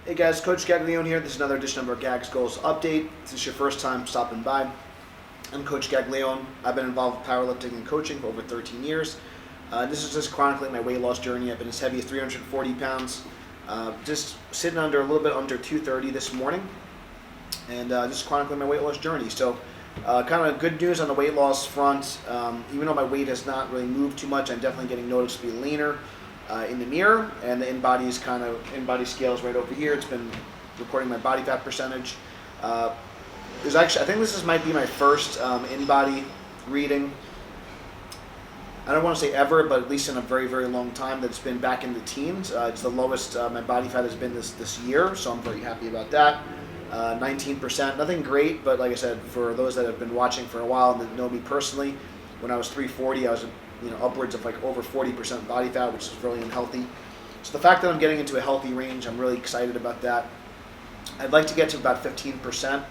Hey guys, Coach Gaglione here. This is another edition of our Gags Goals Update. If this is your first time stopping by, I'm Coach Gaglione. I've been involved with powerlifting and coaching for over 13 years. This is just chronicling my weight loss journey. I've been as heavy as 340 pounds, just sitting under a little bit under 230 this morning, and just chronicling my weight loss journey. So kind of good news on the weight loss front. Even though my weight has not really moved too much, I'm definitely getting noticeably leaner in the mirror, and the in-body scale is right over here. It's been recording my body fat percentage. There's actually, I think this might be my first in-body reading. I don't want to say ever, but at least in a very, very long time that's been back in the teens. It's the lowest my body fat has been this year, so I'm very happy about that. 19%, nothing great, but like I said, for those that have been watching for a while and that know me personally, when I was 340, I was upwards of like over 40% body fat, which is really unhealthy. So the fact that I'm getting into a healthy range, I'm really excited about that. I'd like to get to about 15%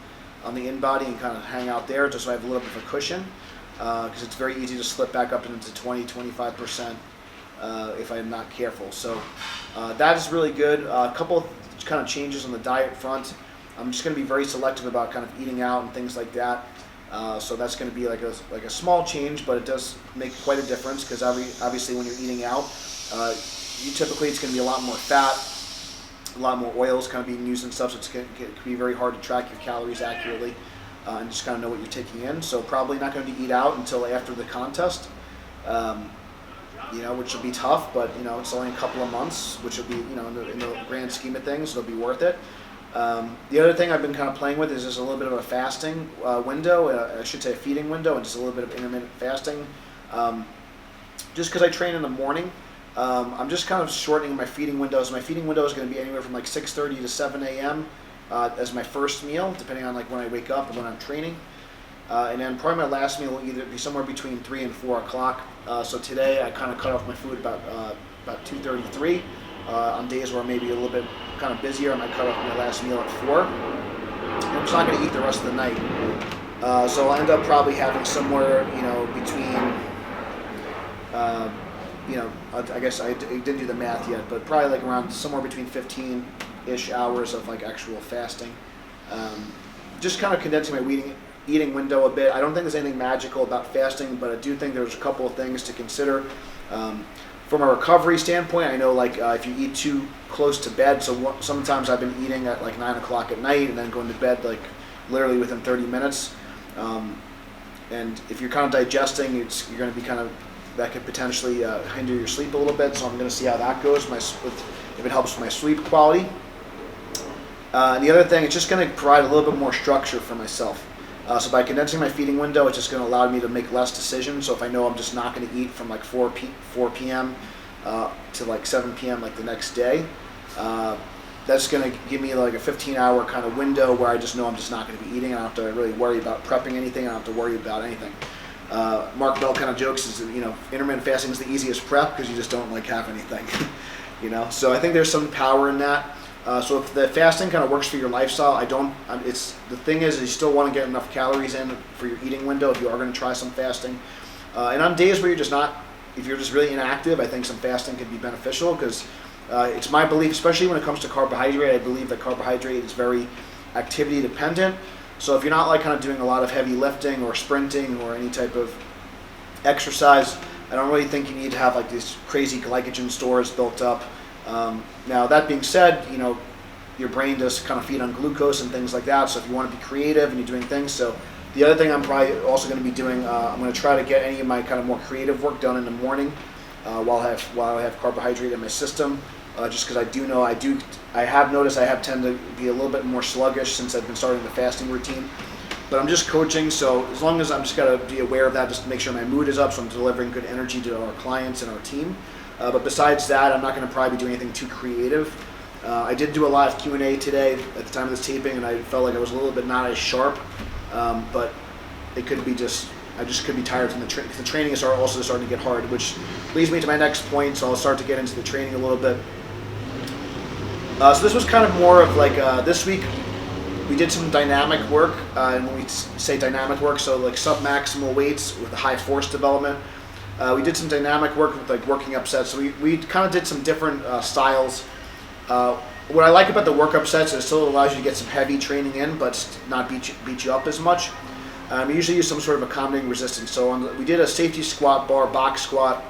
on the in-body and kind of hang out there just so I have a little bit of a cushion, because it's very easy to slip back up into 20-25% if I'm not careful. So that is really good. A couple of kind of changes on the diet front. I'm just going to be very selective about kind of eating out and things like that. So that's going to be like a small change, but it does make quite a difference, because obviously when you're eating out, typically it's going to be a lot more fat, a lot more oils kind of being used and stuff, so it can be very hard to track your calories accurately and just kind of know what you're taking in. So probably not going to eat out until after the contest, which will be tough, but it's only a couple of months, which will be in the grand scheme of things, it'll be worth it. The other thing I've been kind of playing with is just a little bit of a fasting window, I should say a feeding window, and just a little bit of intermittent fasting. Just because I train in the morning, I'm just kind of shortening my feeding windows. My feeding window is going to be anywhere from like 6:30 to 7 a.m. As my first meal, depending on like when I wake up and when I'm training. And then probably my last meal will either be somewhere between 3 and 4 o'clock. So today I kind of cut off my food about 2:33. On days where maybe a little bit kind of busier, I might cut off my last meal at 4. And I'm just not going to eat the rest of the night. So I'll end up probably having somewhere, between, I guess I didn't do the math yet, but probably like around somewhere between 15-ish hours of like actual fasting. Just kind of condensing my eating window a bit. I don't think there's anything magical about fasting, but I do think there's a couple of things to consider. From a recovery standpoint, I know if you eat too close to bed, so sometimes I've been eating at like 9 o'clock at night and then going to bed like literally within 30 minutes. And if you're kind of digesting, you're going to be that could potentially hinder your sleep a little bit. So I'm going to see how that goes, if it helps with my sleep quality. And the other thing, it's just going to provide a little bit more structure for myself. So by condensing my feeding window, it's just going to allow me to make less decisions. So if I know I'm just not going to eat from like 4 p.m. To like 7 p.m. like the next day, that's going to give me like a 15-hour kind of window where I just know I'm just not going to be eating. I don't have to really worry about prepping anything. I don't have to worry about anything. Mark Bell kind of jokes is intermittent fasting is the easiest prep because you just don't like have anything. So I think there's some power in that. So if the fasting kind of works for your lifestyle, the thing is you still want to get enough calories in for your eating window if you are going to try some fasting. And on days where if you're just really inactive, I think some fasting could be beneficial, because it's my belief, especially when it comes to carbohydrate, I believe that carbohydrate is very activity dependent. So if you're not like kind of doing a lot of heavy lifting or sprinting or any type of exercise, I don't really think you need to have like these crazy glycogen stores built up. Now that being said, your brain does kind of feed on glucose and things like that. So if you want to be creative and you're doing things, so the other thing I'm probably also going to be doing, I'm going to try to get any of my kind of more creative work done in the morning while I have carbohydrate in my system. Just because I have noticed I have tend to be a little bit more sluggish since I've been starting the fasting routine. But I'm just coaching, so as long as I'm just got to be aware of that, just to make sure my mood is up, so I'm delivering good energy to our clients and our team. But besides that, I'm not going to probably be doing anything too creative. I did do a live Q&A today at the time of this taping, and I felt like I was a little bit not as sharp. But it could be I just could be tired from the training is also starting to get hard, which leads me to my next point. So I'll start to get into the training a little bit. So this was kind of more of like this week we did some dynamic work, and when we say dynamic work, so like sub-maximal weights with high force development. We did some dynamic work with like working up sets. So we kind of did some different styles. what I like about the workup sets is it still allows you to get some heavy training in, but not beat you up as much. You usually use some sort of accommodating resistance. So we did a safety squat bar box squat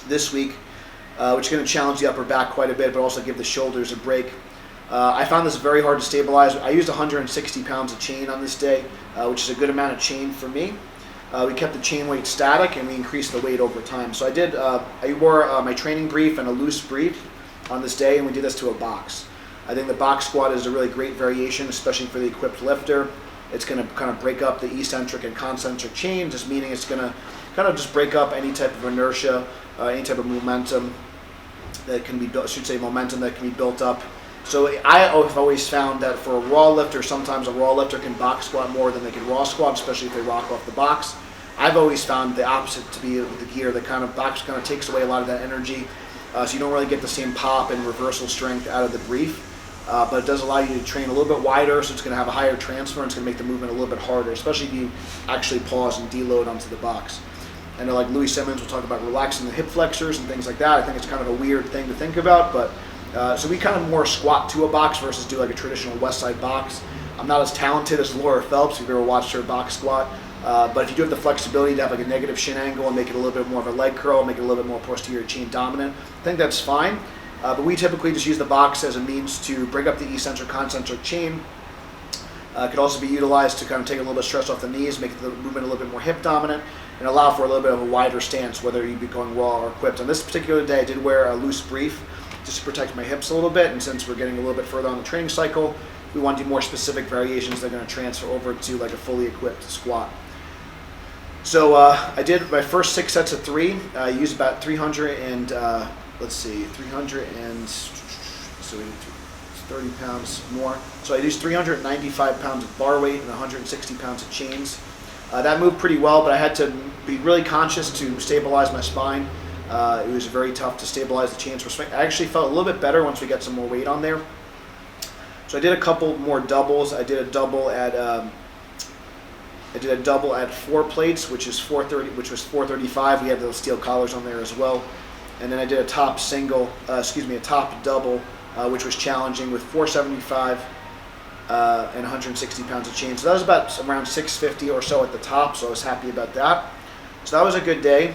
this week, which is going to challenge the upper back quite a bit, but also give the shoulders a break. I found this very hard to stabilize. I used 160 pounds of chain on this day, which is a good amount of chain for me. We kept the chain weight static, and we increased the weight over time. So I wore my training brief and a loose brief on this day, and we did this to a box. I think the box squat is a really great variation, especially for the equipped lifter. It's going to kind of break up the eccentric and concentric chain, just meaning it's going to kind of just break up any type of inertia, any type of momentum that can be built, momentum that can be built up. So I've always found that for a raw lifter, sometimes a raw lifter can box squat more than they can raw squat, especially if they rock off the box. I've always found the opposite to be with the gear. The kind of box kind of takes away a lot of that energy, so you don't really get the same pop and reversal strength out of the brief. But it does allow you to train a little bit wider, so it's going to have a higher transfer, and it's going to make the movement a little bit harder, especially if you actually pause and deload onto the box. I know like Louis Simmons will talk about relaxing the hip flexors and things like that. I think it's kind of a weird thing to think about, but so we kind of more squat to a box versus do like a traditional West Side box. I'm not as talented as Laura Phelps, if you've ever watched her box squat, but if you do have the flexibility to have like a negative shin angle and make it a little bit more of a leg curl, make it a little bit more posterior chain dominant, I think that's fine. But we typically just use the box as a means to break up the eccentric concentric chain. It could also be utilized to kind of take a little bit of stress off the knees, make the movement a little bit more hip dominant, and allow for a little bit of a wider stance, whether you be going raw or equipped. On this particular day, I did wear a loose brief just to protect my hips a little bit, and since we're getting a little bit further on the training cycle, we want to do more specific variations that are going to transfer over to like a fully equipped squat. So I did my first 6 sets of 3. I used about 30 pounds more. So I used 395 pounds of bar weight and 160 pounds of chains. That moved pretty well, but I had to be really conscious to stabilize my spine. It was very tough to stabilize the chains. I actually felt a little bit better once we got some more weight on there. So I did a couple more doubles. I did a double at 4 plates, which was 435. We had those steel collars on there as well. And then I did a top double, which was challenging with 475 and 160 pounds of chain. So that was about around 650 or so at the top, so I was happy about that. So that was a good day.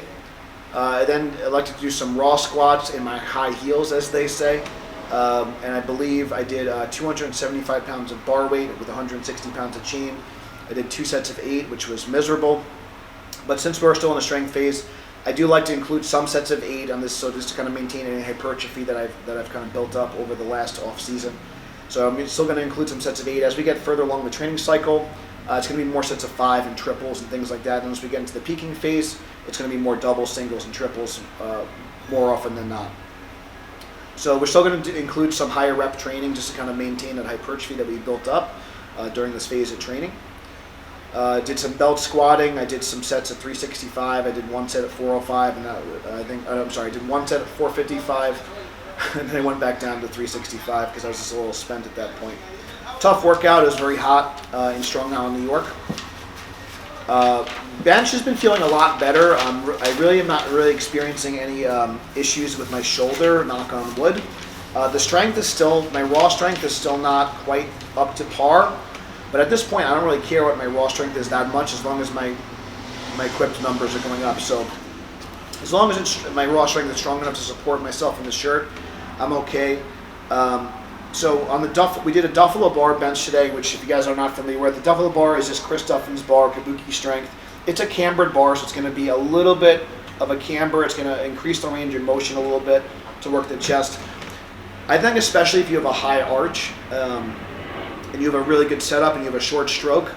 I then elected to do some raw squats in my high heels, as they say. And I believe I did 275 pounds of bar weight with 160 pounds of chain. I did 2 sets of 8, which was miserable. But since we're still in the strength phase, I do like to include some sets of 8 on this, so just to kind of maintain any hypertrophy that I've kind of built up over the last off season. So I'm still going to include some sets of 8 as we get further along the training cycle. It's going to be more sets of 5 and triples and things like that. And as we get into the peaking phase, it's going to be more doubles, singles, and triples more often than not. So we're still going to include some higher rep training just to kind of maintain that hypertrophy that we built up during this phase of training. Did some belt squatting. I did some sets at 365. I did 1 set at 405, and I did 1 set at 455, and then I went back down to 365 because I was just a little spent at that point. Tough workout. It was very hot in Strong Island, New York. Bench has been feeling a lot better. I really am not really experiencing any issues with my shoulder, knock on wood. The strength is still, my raw strength is still not quite up to par. But at this point, I don't really care what my raw strength is that much as long as my equipped numbers are going up. So as long as my raw strength is strong enough to support myself in the shirt, I'm okay. So on the we did a Duffalo bar bench today, which if you guys are not familiar with, the Duffalo bar is just Chris Duffin's bar, Kabuki strength. It's a cambered bar, so it's going to be a little bit of a camber. It's going to increase the range of motion a little bit to work the chest. I think especially if you have a high arch, and you have a really good setup and you have a short stroke,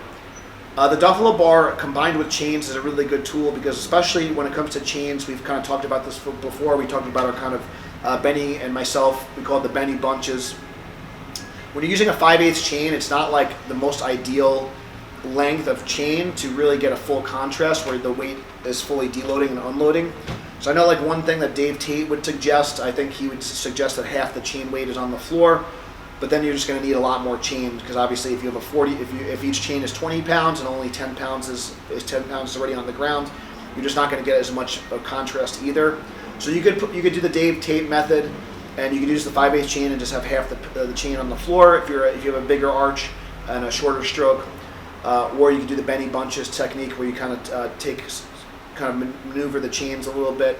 the Duffalo bar combined with chains is a really good tool, because especially when it comes to chains, we've kind of talked about this before. We talked about our kind of Benny and myself, we call it the Benny bunches. When you're using a 5/8 chain, it's not like the most ideal length of chain to really get a full contrast where the weight is fully deloading and unloading. So I know like one thing that Dave Tate would suggest, I think he would suggest that half the chain weight is on the floor. But then you're just going to need a lot more chain, because obviously if you have if each chain is 20 pounds and only 10 pounds is 10 pounds already on the ground, you're just not going to get as much of contrast either. So you could do the Dave Tate method, And you can use the 5/8 chain and just have half the chain on the floor if you have a bigger arch and a shorter stroke. Or you can do the Benny Bunches technique where you kind of maneuver the chains a little bit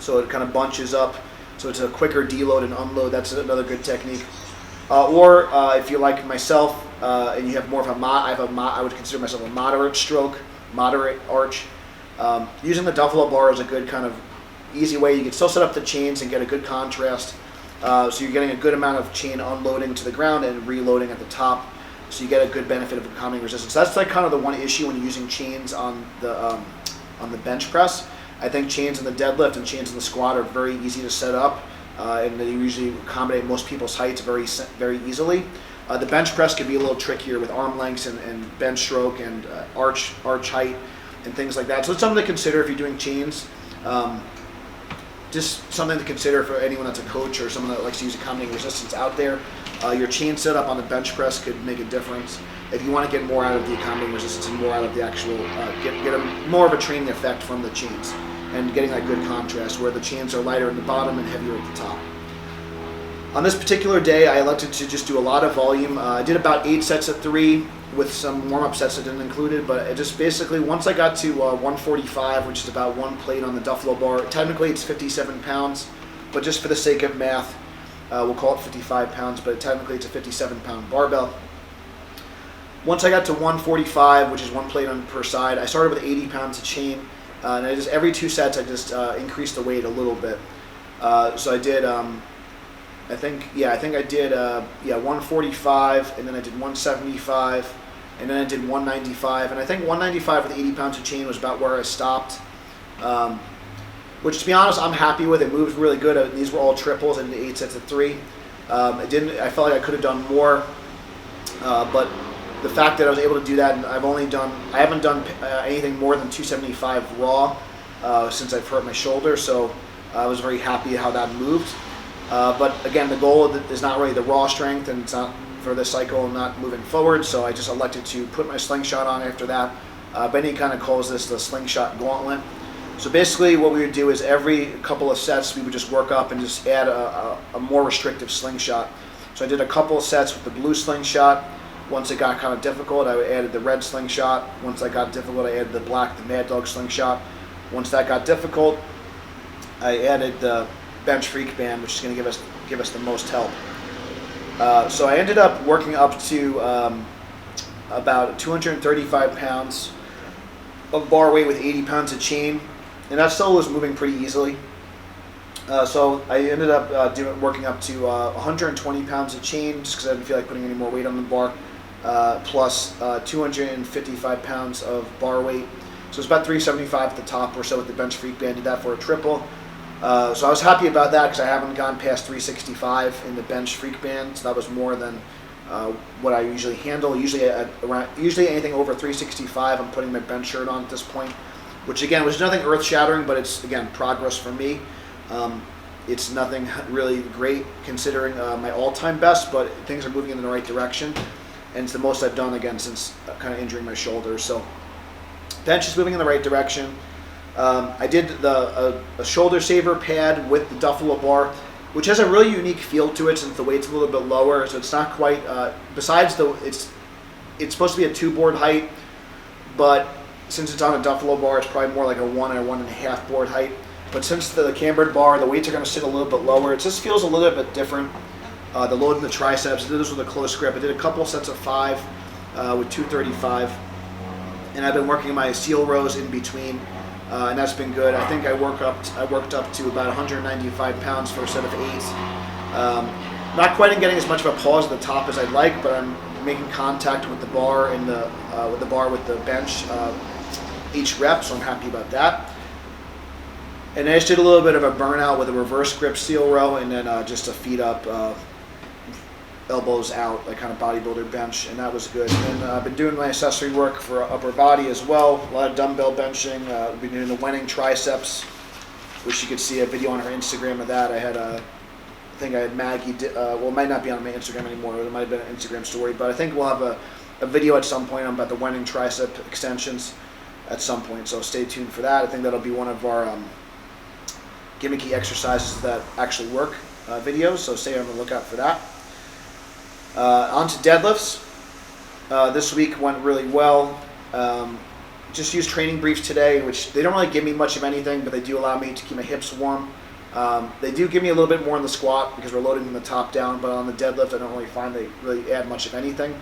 so it kind of bunches up. So it's a quicker deload and unload. That's another good technique. Or if you like myself and you have more of I would consider myself a moderate stroke, moderate arch. Using the duffalo bar is a good kind of easy way. You can still set up the chains and get a good contrast. So you're getting a good amount of chain unloading to the ground and reloading at the top. So you get a good benefit of accommodating resistance. That's like kind of the one issue when you're using chains on the bench press. I think chains in the deadlift and chains in the squat are very easy to set up, and they usually accommodate most people's heights very easily. The bench press can be a little trickier with arm lengths and bench stroke and arch height and things like that. So it's something to consider if you're doing chains. Just something to consider for anyone that's a coach or someone that likes to use accommodating resistance out there. Your chain setup on the bench press could make a difference. If you want to get more out of the accommodating resistance and more out of the actual, get more of a training effect from the chains and getting that good contrast where the chains are lighter at the bottom and heavier at the top. On this particular day, I elected to just do a lot of volume. I did about 8 sets of 3 with some warm-up sets that didn't include it, but it just basically, once I got to 145, which is about 1 plate on the duffalo bar, technically it's 57 pounds, but just for the sake of math, we'll call it 55 pounds, but technically it's a 57-pound barbell. Once I got to 145, which is 1 plate on per side, I started with 80 pounds of chain, and every 2 sets I just increased the weight a little bit. So I did, I think I did 145, and then I did 175, and then I did 195, and I think 195 with 80 pounds of chain was about where I stopped. Which, to be honest, I'm happy with. It moved really good. These were all triples. I did 8 sets of 3. I felt like I could have done more, but the fact that I was able to do that, and I haven't done anything more than 275 raw since I've hurt my shoulder, so I was very happy how that moved. But again, the goal is not really the raw strength, and it's not for this cycle, not moving forward, so I just elected to put my slingshot on after that. Benny kind of calls this the slingshot gauntlet. So basically what we would do is every couple of sets we would just work up and just add a more restrictive slingshot. So I did a couple of sets with the blue slingshot. Once it got kind of difficult, I added the red slingshot. Once that got difficult, I added the black, the Mad Dog slingshot. Once that got difficult, I added the bench freak band, which is going to give us the most help. So I ended up working up to about 235 pounds of bar weight with 80 pounds of chain, and that still was moving pretty easily. So I ended up working up to 120 pounds of chain just because I didn't feel like putting any more weight on the bar, plus 255 pounds of bar weight. So it's about 375 at the top or so with the bench freak band. Did that for a triple. So I was happy about that because I haven't gone past 365 in the bench freak band. So that was more than what I usually handle. Usually anything over 365, I'm putting my bench shirt on at this point, which again was nothing earth-shattering, but it's again progress for me. It's nothing really great considering my all-time best, but things are moving in the right direction, and it's the most I've done again since kind of injuring my shoulder. So bench is moving in the right direction. I did a shoulder saver pad with the duffalo bar, which has a really unique feel to it since the weight's a little bit lower, so it's not quite. Besides it's supposed to be a 2-board height, but since it's on a duffalo bar, it's probably more like a 1 or 1.5 board height. But since the cambered bar, the weights are going to sit a little bit lower. It just feels a little bit different. The load in the triceps, I did this with a close grip. I did a couple sets of 5 with 235, and I've been working my seal rows in between, and that's been good. I think I worked up to about 195 pounds for a set of 8. Not quite in getting as much of a pause at the top as I'd like, but I'm making contact with the bar and with the bench each rep, so I'm happy about that. And I just did a little bit of a burnout with a reverse grip seal row, and then just a feet up, elbows out, like kind of bodybuilder bench, and that was good. And I've been doing my accessory work for upper body as well. A lot of dumbbell benching. I've been doing the Wenning triceps, which you could see a video on her Instagram of that. I think I had Maggie. It might not be on my Instagram anymore. It might have been an Instagram story, but I think we'll have a video at some point about the Wenning tricep extensions at some point. So stay tuned for that. I think that'll be one of our gimmicky exercises that actually work. videos, so stay on the lookout for that. On to deadlifts. This week went really well. Just used training briefs today, which they don't really give me much of anything, but they do allow me to keep my hips warm. They do give me a little bit more on the squat because we're loading from the top down, but on the deadlift I don't really find they really add much of anything.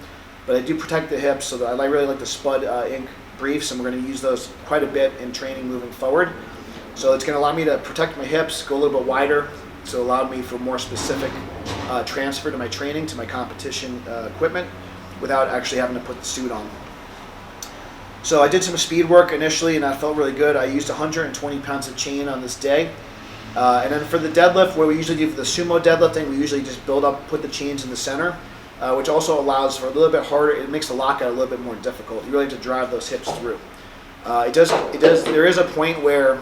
But I do protect the hips, so that I really like the Spud Inc. briefs, and we're going to use those quite a bit in training moving forward. So it's going to allow me to protect my hips, go a little bit wider, so it allowed me for more specific transfer to my training, to my competition equipment, without actually having to put the suit on. So I did some speed work initially, and that felt really good. I used 120 pounds of chain on this day. And then for the deadlift, where we usually do for the sumo deadlifting, we usually just build up, put the chains in the center, which also allows for a little bit harder. It makes the lockout a little bit more difficult. You really have to drive those hips through. There is a point where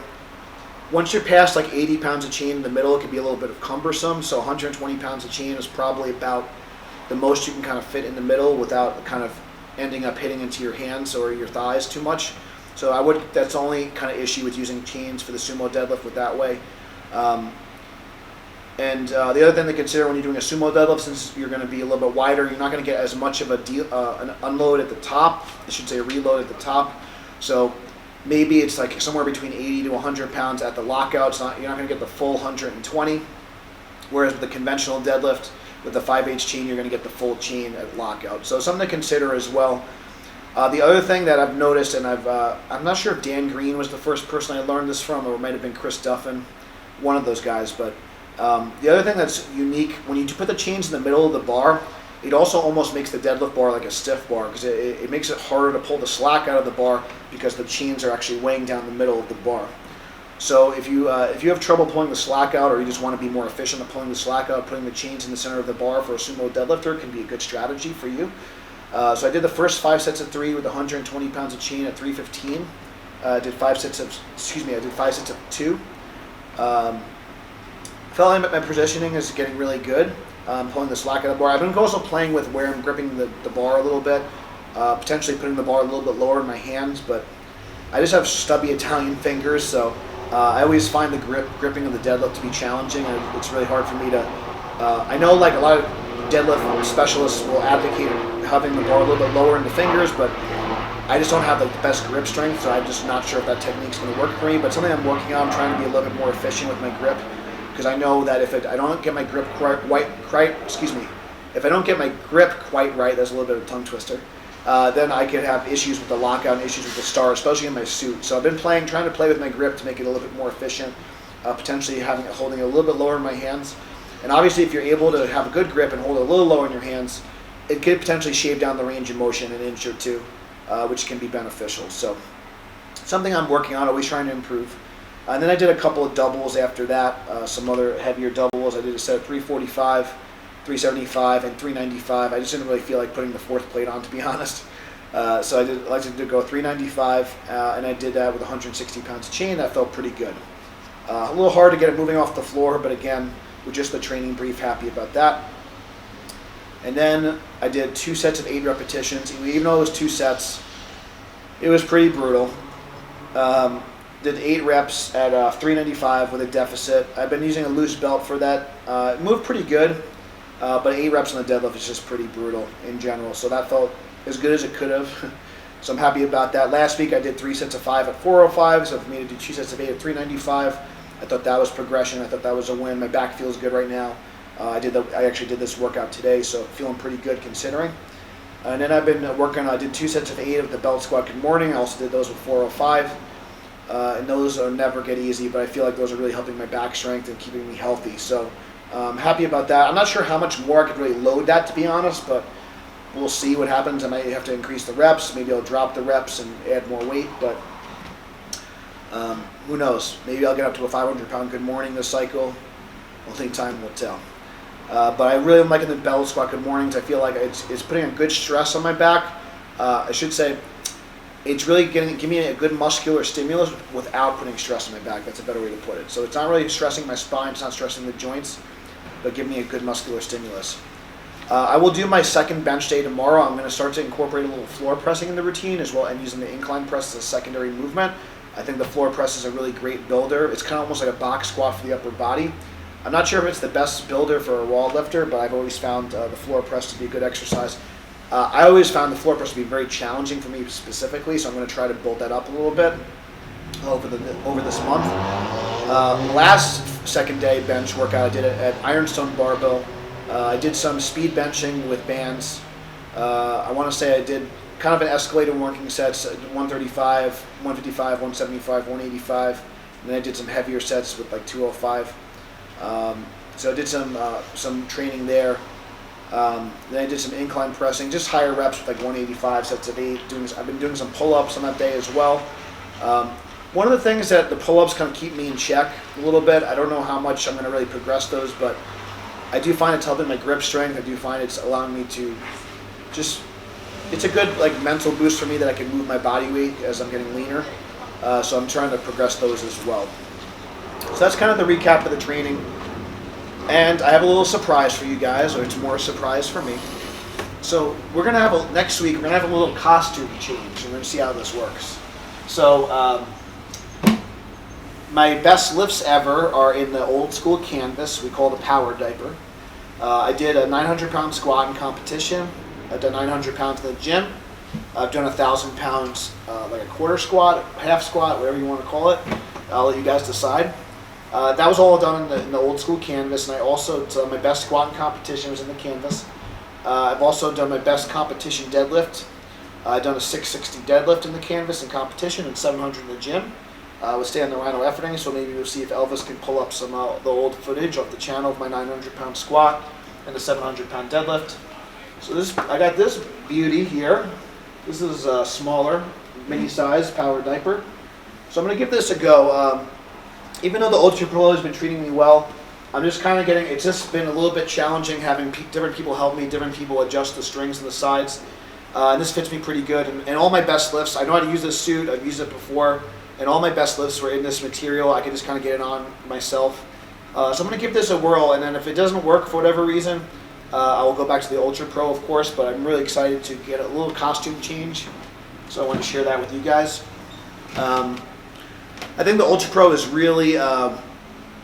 once you're past like 80 pounds of chain in the middle, it can be a little bit of cumbersome. So 120 pounds of chain is probably about the most you can kind of fit in the middle without kind of ending up hitting into your hands or your thighs too much. So that's the only kind of issue with using chains for the sumo deadlift with that way. The other thing to consider when you're doing a sumo deadlift, since you're going to be a little bit wider, you're not going to get as much of an unload at the top. I should say a reload at the top. So maybe it's like somewhere between 80 to 100 pounds at the lockout. You're not going to get the full 120. Whereas with the conventional deadlift, with the 5/8 chain, you're going to get the full chain at lockout. So something to consider as well. The other thing that I've noticed, and I'm not sure if Dan Green was the first person I learned this from, or it might have been Chris Duffin, one of those guys, but the other thing that's unique, when you put the chains in the middle of the bar, it also almost makes the deadlift bar like a stiff bar, because it makes it harder to pull the slack out of the bar because the chains are actually weighing down the middle of the bar. So if you have trouble pulling the slack out, or you just want to be more efficient at pulling the slack out, putting the chains in the center of the bar for a sumo deadlifter can be a good strategy for you. So I did the first 5 sets of 3 with 120 pounds of chain at 315. I did 5 sets of 2. Felt like my positioning is getting really good. Pulling the slack out of the bar. I've been also playing with where I'm gripping the bar a little bit, potentially putting the bar a little bit lower in my hands, but I just have stubby Italian fingers, so I always find the gripping of the deadlift to be challenging, and it's really hard for me to. I know like a lot of deadlift specialists will advocate having the bar a little bit lower in the fingers, but I just don't have like the best grip strength, so I'm just not sure if that technique's going to work for me. But something I'm working on, I'm trying to be a little bit more efficient with my grip, because I know that if I don't get my grip if I don't get my grip quite right, that's a little bit of a tongue twister. Then I could have issues with the lockout and issues with the star, especially in my suit. So I've been trying to play with my grip to make it a little bit more efficient, potentially holding it a little bit lower in my hands. And obviously, if you're able to have a good grip and hold it a little lower in your hands, it could potentially shave down the range of motion an inch or two, which can be beneficial. So something I'm working on, always trying to improve. And then I did a couple of doubles after that, some other heavier doubles. I did a set of 345, 375, and 395. I just didn't really feel like putting the fourth plate on, to be honest. So I like to go 395, and I did that with 160 pounds of chain. That felt pretty good. A little hard to get it moving off the floor, but again, with just the training brief, happy about that. And then I did 2 sets of 8 repetitions. Even though it was 2 sets, it was pretty brutal. Did 8 reps at 395 with a deficit. I've been using a loose belt for that. It moved pretty good, but 8 reps on the deadlift is just pretty brutal in general. So that felt as good as it could have. So I'm happy about that. Last week I did 3 sets of 5 at 405. So for me to do 2 sets of 8 at 395, I thought that was progression. I thought that was a win. My back feels good right now. I actually did this workout today, so feeling pretty good considering. And then I've been working. I did 2 sets of 8 of the belt squat good morning. I also did those with 405. And those are never get easy, but I feel like those are really helping my back strength and keeping me healthy. So I'm happy about that. I'm not sure how much more I could really load that, to be honest, but we'll see what happens. I might have to increase the reps. Maybe I'll drop the reps and add more weight, but who knows? Maybe I'll get up to a 500-pound good morning this cycle. Only time will tell. But I really am liking the belt squat good mornings. I feel like it's putting a good stress on my back. I should say it's really giving me a good muscular stimulus without putting stress on my back. That's a better way to put it. So it's not really stressing my spine. It's not stressing the joints, but giving me a good muscular stimulus. I will do my second bench day tomorrow. I'm going to start to incorporate a little floor pressing in the routine as well, and using the incline press as a secondary movement. I think the floor press is a really great builder. It's kind of almost like a box squat for the upper body. I'm not sure if it's the best builder for a wall lifter, but I've always found the floor press to be a good exercise. I always found the floor press to be very challenging for me specifically, so I'm going to try to build that up a little bit over this month. Last second day bench workout, I did it at Ironstone Barbell. I did some speed benching with bands. I want to say I did kind of an escalated working sets, 135, 155, 175, 185, and then I did some heavier sets with like 205. So I did some training there. Then I did some incline pressing, just higher reps with like 185 sets of 8. I've been doing some pull-ups on that day as well. One of the things that the pull-ups kind of keep me in check a little bit. I don't know how much I'm going to really progress those, but I do find it's helping my grip strength. I do find it's allowing me to just, it's a good like mental boost for me that I can move my body weight as I'm getting leaner. So I'm trying to progress those as well. So that's kind of the recap of the training. And I have a little surprise for you guys, or it's more a surprise for me. So we're going to have next week, we're going to have a little costume change, and we're going to see how this works. So my best lifts ever are in the old school canvas we call the power diaper. I did a 900-pound squat in competition. I've done 900 pounds in the gym. I've done 1,000 pounds like a quarter squat, half squat, whatever you want to call it. I'll let you guys decide. That was all done in the old school canvas, and I also done my best squat in competition was in the canvas. I've also done my best competition deadlift. I've done a 660 deadlift in the canvas in competition and 700 in the gym. We'll stay on the Rhino efforting, so maybe we'll see if Elvis can pull up some the old footage off the channel of my 900-pound squat and the 700-pound deadlift. So I got this beauty here. This is a smaller, mini-size power diaper. So I'm going to give this a go. Even though the Ultra Pro has been treating me well, I'm just kind of it's just been a little bit challenging having different people help me, different people adjust the strings and the sides. And this fits me pretty good. And all my best lifts, I know how to use this suit, I've used it before, and all my best lifts were in this material. I can just kind of get it on myself. So I'm going to give this a whirl, and then if it doesn't work for whatever reason, I will go back to the Ultra Pro, of course, but I'm really excited to get a little costume change. So I want to share that with you guys. I think the Ultra Pro is really,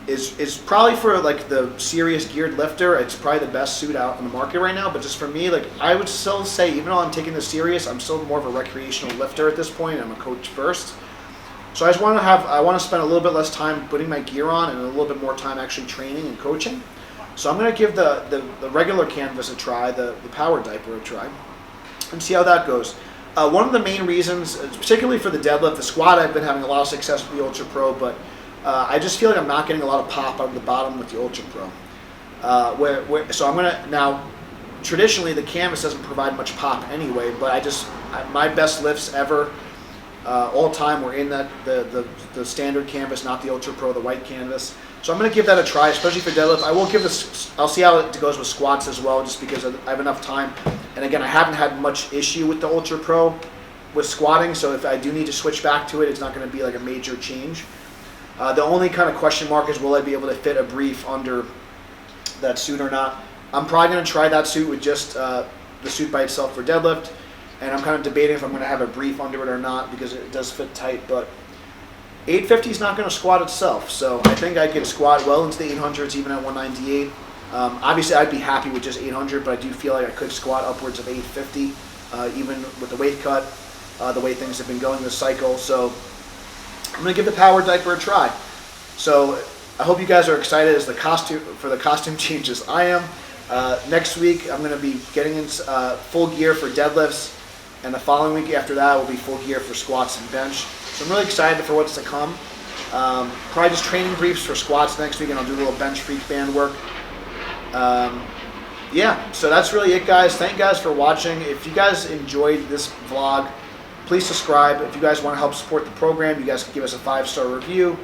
is probably for like the serious geared lifter, it's probably the best suit out in the market right now. But just for me, like I would still say, even though I'm taking this serious, I'm still more of a recreational lifter at this point. I'm a coach first. So I just want to I want to spend a little bit less time putting my gear on and a little bit more time actually training and coaching. So I'm going to give the regular canvas a try, the power diaper a try, and see how that goes. One of the main reasons, particularly for the deadlift, the squat, I've been having a lot of success with the Ultra Pro, but I just feel like I'm not getting a lot of pop out of the bottom with the Ultra Pro. So I'm going to, now, traditionally the canvas doesn't provide much pop anyway, but my best lifts ever, all time, were in the standard canvas, not the Ultra Pro, the white canvas. So I'm going to give that a try, especially for deadlift. I'll see how it goes with squats as well, just because I have enough time. And again, I haven't had much issue with the Ultra Pro with squatting, so if I do need to switch back to it, it's not going to be like a major change. The only kind of question mark is, will I be able to fit a brief under that suit or not? I'm probably going to try that suit with just the suit by itself for deadlift, and I'm kind of debating if I'm going to have a brief under it or not, because it does fit tight, but 850 is not going to squat itself, so I think I can squat well into the 800s even at 198. Obviously, I'd be happy with just 800, but I do feel like I could squat upwards of 850, even with the weight cut, the way things have been going this cycle. So I'm going to give the power diaper a try. So I hope you guys are excited for the costume changes. I am. Next week, I'm going to be getting in full gear for deadlifts, and the following week after that will be full gear for squats and bench. So I'm really excited for what's to come. Probably just training briefs for squats next week, and I'll do a little bench freak band work. Yeah, so that's really it, guys. Thank you guys for watching. If you guys enjoyed this vlog, please subscribe. If you guys want to help support the program, you guys can give us a 5-star review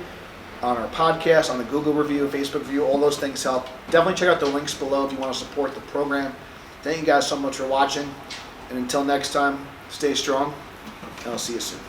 on our podcast, on the Google review, Facebook review. All those things help. Definitely check out the links below if you want to support the program. Thank you guys so much for watching. And until next time, stay strong, and I'll see you soon.